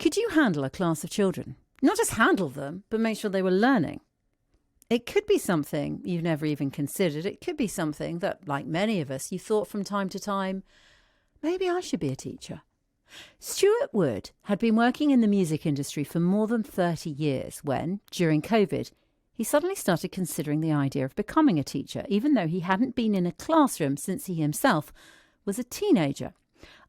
Could you handle a class of children? Not just handle them, but make sure they were learning. It could be something you've never even considered. It could be something that, like many of us, you thought from time to time, maybe I should be a teacher. Stuart Wood had been working in the music industry for more than 30 years when, during COVID, he suddenly started considering the idea of becoming a teacher, even though he hadn't been in a classroom since he himself was a teenager.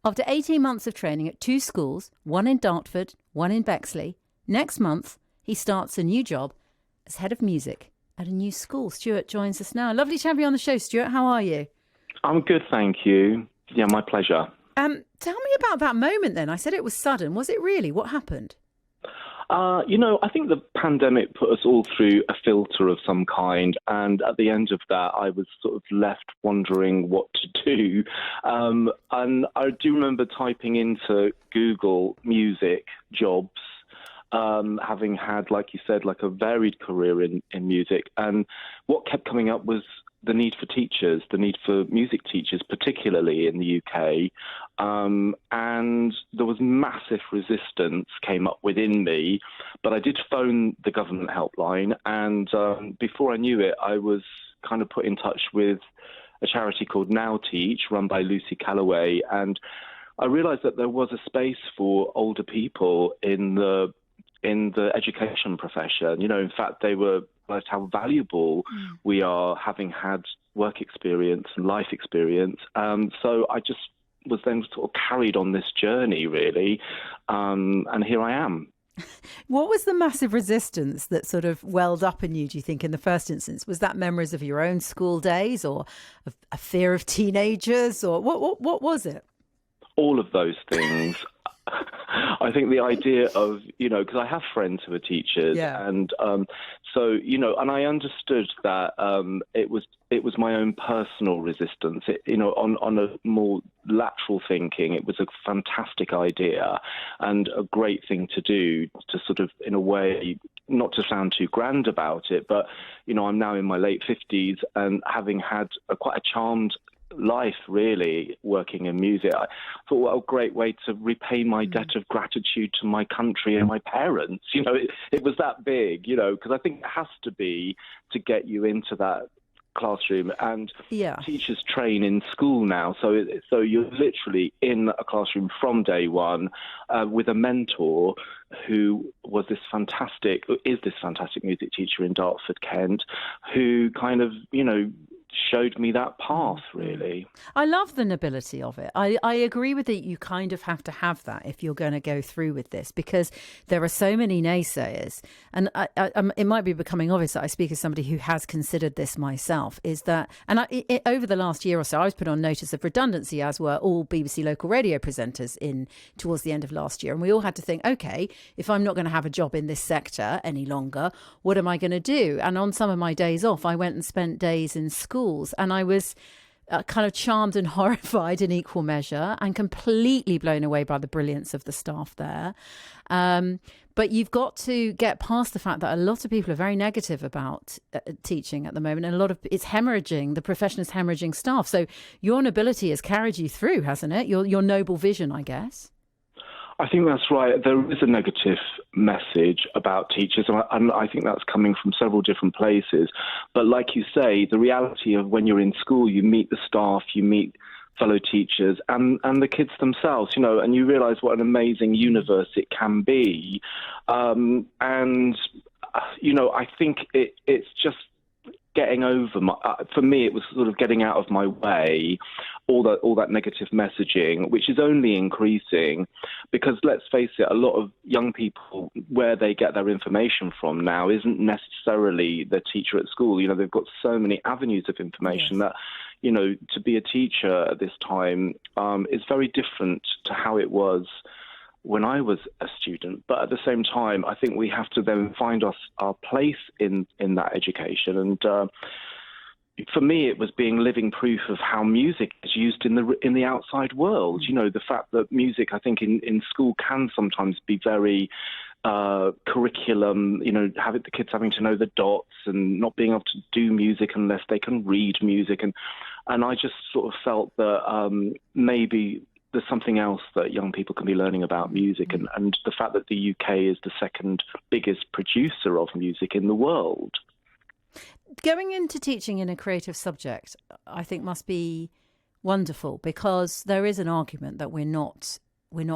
After 18 months of training at 2 schools, one in Dartford, one in Bexley, next month he starts a new job as head of music at a new school. Stuart joins us now. Lovely to have you on the show, Stuart. How are you? I'm good, thank you. Yeah, my pleasure. Tell me about that moment then. I said it was sudden. Was it really? What happened? I think the pandemic put us all through a filter of some kind. And at the end of that, I was sort of left wondering what to do. And I do remember typing into Google music jobs, having had, like you said, like a varied career in music. And what kept coming up was the need for teachers, the need for music teachers, particularly in the UK. And there was massive resistance came up within me, but I did phone the government helpline. And before I knew it, I was kind of put in touch with a charity called Now Teach, run by Lucy Calloway. And I realized that there was a space for older people in the education profession. In fact, they were realized how valuable we are, having had work experience and life experience. So I just was then sort of carried on this journey, really, and here I am. What was the massive resistance that sort of welled up in you, do you think, in the first instance? Was that memories of your own school days, or a fear of teenagers, or what was it? All of those things. I think the idea of, because I have friends who are teachers, and so, and I understood that it was my own personal resistance. On a more lateral thinking, it was a fantastic idea and a great thing to do, to sort of, in a way, not to sound too grand about it, but, I'm now in my late 50s and having had quite a charmed life, really, working in music. I thought, what a great way to repay my debt of gratitude to my country and my parents. It was that big, because I think it has to be to get you into that classroom. And teachers train in school now, so you're literally in a classroom from day one with a mentor who is this fantastic music teacher in Dartford, Kent, who kind of, showed me that path, really. I love the nobility of it. I agree with it. You kind of have to have that if you're going to go through with this, because there are so many naysayers. And it might be becoming obvious that I speak as somebody who has considered this myself, is that, and over the last year or so, I was put on notice of redundancy, as were all BBC local radio presenters towards the end of last year. And we all had to think, okay, if I'm not going to have a job in this sector any longer, what am I going to do? And on some of my days off, I went and spent days in schools, and I was kind of charmed and horrified in equal measure, and completely blown away by the brilliance of the staff there. But you've got to get past the fact that a lot of people are very negative about teaching at the moment, and it's hemorrhaging, the profession is hemorrhaging staff. So your nobility has carried you through, hasn't it? Your noble vision, I guess. I think that's right. There is a negative message about teachers, and I think that's coming from several different places. But like you say, the reality of when you're in school, you meet the staff, you meet fellow teachers and the kids themselves, and you realise what an amazing universe it can be. I think it's just getting over for me, it was sort of getting out of my way all that negative messaging, which is only increasing, because let's face it, a lot of young people, where they get their information from now isn't necessarily their teacher at school. They've got so many avenues of information that, to be a teacher at this time is very different to how it was when I was a student. But at the same time, I think we have to then find our place in that education. And for me, it was being living proof of how music is used in the outside world. The fact that music, I think, in school can sometimes be very curriculum, the kids having to know the dots and not being able to do music unless they can read music. And I just sort of felt that maybe there's something else that young people can be learning about music, and the fact that the UK is the second biggest producer of music in the world. Going into teaching in a creative subject, I think must be wonderful, because there is an argument that we're not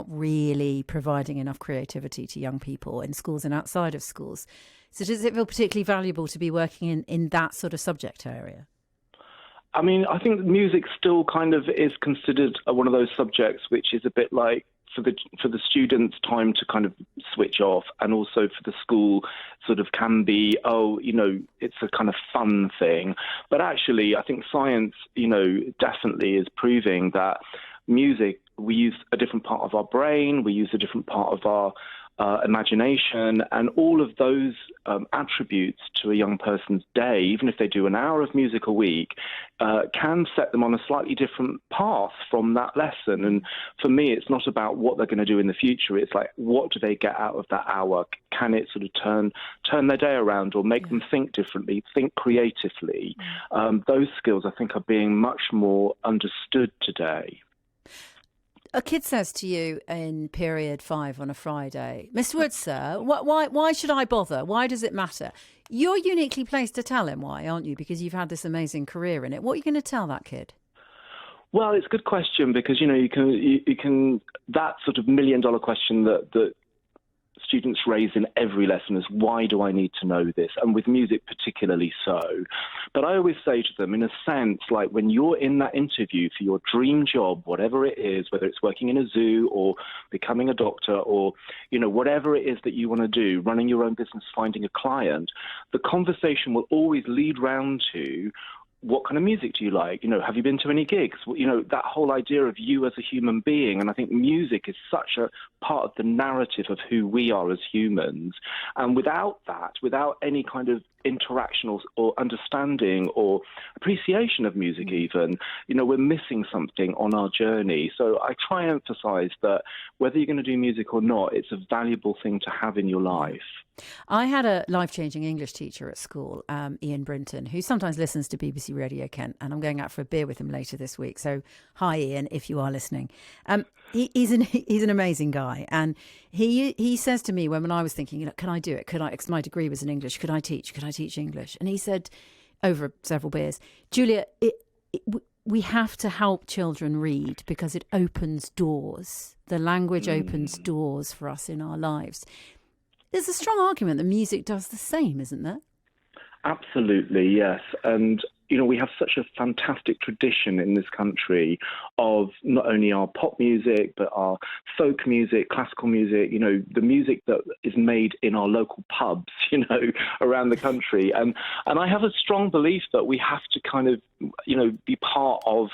really providing enough creativity to young people in schools and outside of schools. So does it feel particularly valuable to be working in that sort of subject area? I mean, I think music still kind of is considered one of those subjects which is a bit like for the students' time to kind of switch off, and also for the school sort of can be, it's a kind of fun thing. But actually, I think science, definitely is proving that music, we use a different part of our brain, we use a different part of our imagination, and all of those attributes to a young person's day, even if they do an hour of music a week, can set them on a slightly different path from that lesson. And for me, it's not about what they're going to do in the future. It's like, what do they get out of that hour? Can it sort of turn their day around, or make them think differently, think creatively? Those skills, I think, are being much more understood today. A kid says to you in period 5 on a Friday, "Mr. Wood, sir, why should I bother? Why does it matter?" You're uniquely placed to tell him why, aren't you? Because you've had this amazing career in it. What are you going to tell that kid? Well, it's a good question, because, you can that sort of $1 million question that students raise in every lesson is, why do I need to know this? And with music particularly so. But I always say to them, in a sense, like when you're in that interview for your dream job, whatever it is, whether it's working in a zoo or becoming a doctor, or, whatever it is that you want to do, running your own business, finding a client, the conversation will always lead round to, what kind of music do you like? Have you been to any gigs? That whole idea of you as a human being. And I think music is such a part of the narrative of who we are as humans. And without that, without any kind of interaction or understanding or appreciation of music even, we're missing something on our journey. So I try and emphasize that whether you're going to do music or not, it's a valuable thing to have in your life. I had a life-changing English teacher at school, Ian Brinton, who sometimes listens to BBC Radio Kent, and I'm going out for a beer with him later this week. So hi, Ian, if you are listening. He's an amazing guy, and he says to me when I was thinking, can I do it? Could I? Because my degree was in English. Could I teach English? And he said, over several beers, Julia, we have to help children read because it opens doors. The language opens doors for us in our lives. There's a strong argument that music does the same, isn't there? Absolutely, yes. And, we have such a fantastic tradition in this country of not only our pop music, but our folk music, classical music, the music that is made in our local pubs, around the country. And I have a strong belief that we have to kind of, be part of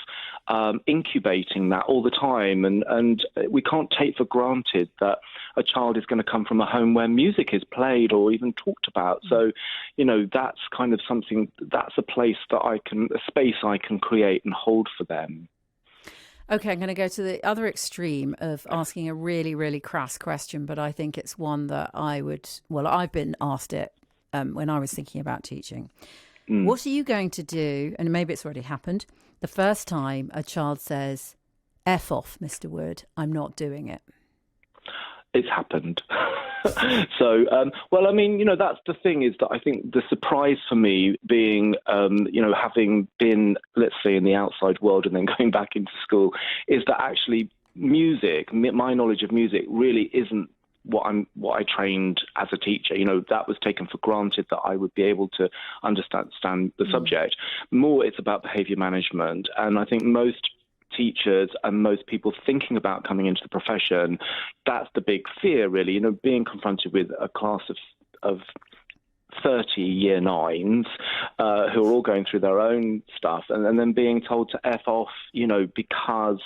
incubating that all the time. And we can't take for granted that a child is going to come from a home where music is played or even talked about. So, that's kind of something, that's a space I can create and hold for them. Okay, I'm going to go to the other extreme of asking a really, really crass question, but I think it's one that I've been asked it when I was thinking about teaching. What are you going to do, and maybe it's already happened, the first time a child says, "F off, Mr. Wood, I'm not doing it"? It's happened. So, that's the thing, is that I think the surprise for me being, having been, let's say, in the outside world and then going back into school, is that actually music, my knowledge of music really isn't what I trained as a teacher. That was taken for granted that I would be able to understand the subject. More, it's about behavior management. And I think most teachers and most people thinking about coming into the profession, that's the big fear, really, being confronted with a class of 30 year nines who are all going through their own stuff, and then being told to F off, because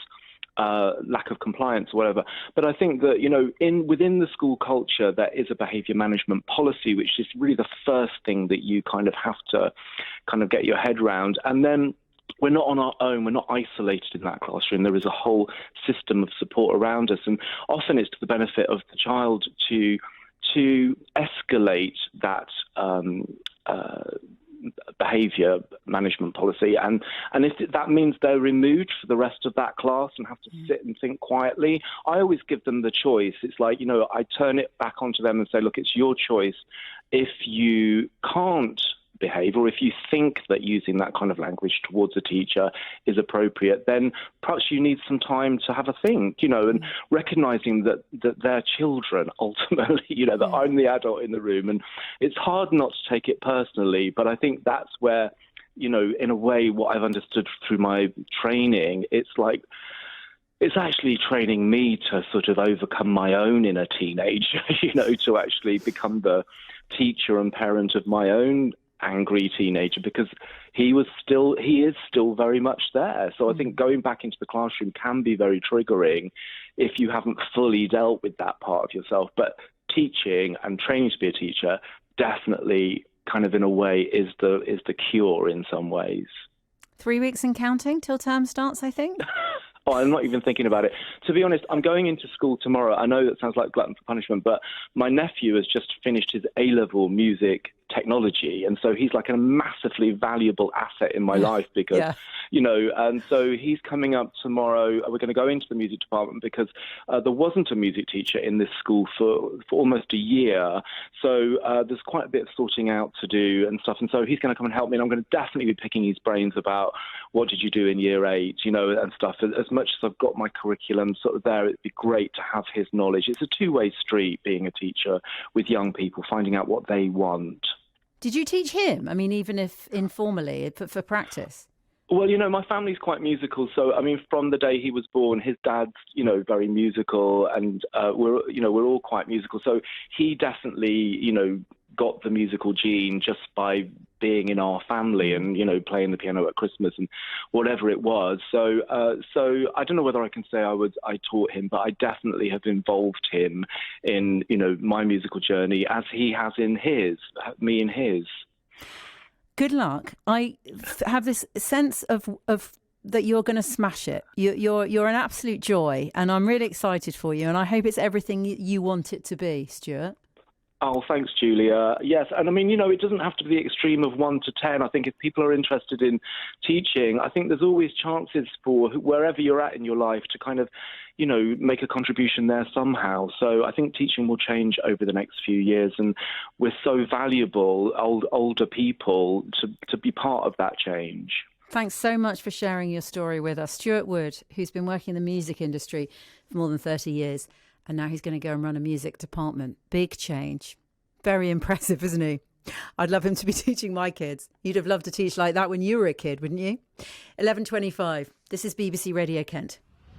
lack of compliance or whatever. But I think that, within the school culture, there is a behavior management policy, which is really the first thing that you kind of have to kind of get your head around. And then we're not on our own. We're not isolated in that classroom. There is a whole system of support around us. And often it's to the benefit of the child to escalate that behaviour management policy, and if that means they're removed for the rest of that class and have to sit and think quietly, I always give them the choice. It's like, I turn it back onto them and say, look, it's your choice. If you can't behave, or if you think that using that kind of language towards a teacher is appropriate, then perhaps you need some time to have a think, and recognizing that they're children ultimately, that I'm the adult in the room, and it's hard not to take it personally. But I think that's where, in a way, what I've understood through my training, it's like, it's actually training me to sort of overcome my own inner teenager, to actually become the teacher and parent of my own angry teenager, because he is still very much there. So I think going back into the classroom can be very triggering if you haven't fully dealt with that part of yourself. But teaching and training to be a teacher definitely kind of in a way is the cure in some ways. 3 weeks and counting till term starts, I think. Oh, I'm not even thinking about it. To be honest, I'm going into school tomorrow. I know that sounds like glutton for punishment, but my nephew has just finished his A-level music technology, and so he's like a massively valuable asset in my life because, and so he's coming up tomorrow. We're going to go into the music department because there wasn't a music teacher in this school for almost a year. So there's quite a bit of sorting out to do and stuff, and so he's going to come and help me, and I'm going to definitely be picking his brains about what did you do in year 8, and stuff. As much as I've got my curriculum sort of there, it'd be great to have his knowledge. It's a two-way street being a teacher with young people, finding out what they want. Did you teach him? I mean, even if informally, for practice? Well, my family's quite musical. So, I mean, from the day he was born, his dad's, very musical, and we're all quite musical. So he definitely, got the musical gene just by being in our family and, playing the piano at Christmas and whatever it was. So I don't know whether I can say I taught him, but I definitely have involved him in, my musical journey as he has in me in his. Good luck. I have this sense of that you're going to smash it. You're an absolute joy, and I'm really excited for you, and I hope it's everything you want it to be, Stuart. Oh, thanks, Julia. Yes, and I mean, it doesn't have to be the extreme of 1 to 10. I think if people are interested in teaching, I think there's always chances for wherever you're at in your life to kind of, make a contribution there somehow. So I think teaching will change over the next few years, and we're so valuable, older people, to be part of that change. Thanks so much for sharing your story with us. Stuart Wood, who's been working in the music industry for more than 30 years. And now he's going to go and run a music department. Big change. Very impressive, isn't he? I'd love him to be teaching my kids. You'd have loved to teach like that when you were a kid, wouldn't you? 11:25. This is BBC Radio Kent.